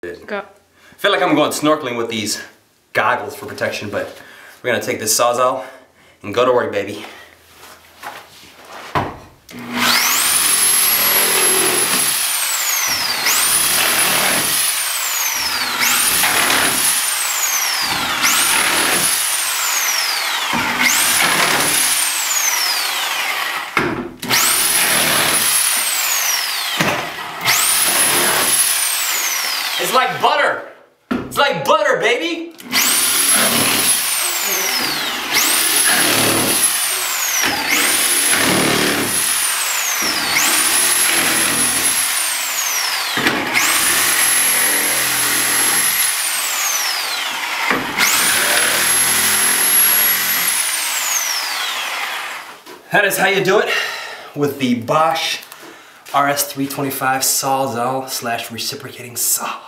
Go. I feel like I'm going snorkeling with these goggles for protection, but we're gonna take this Sawzall and go to work, baby. It's like butter. It's like butter, baby. That is how you do it with the Bosch RS325 Sawzall / reciprocating saw.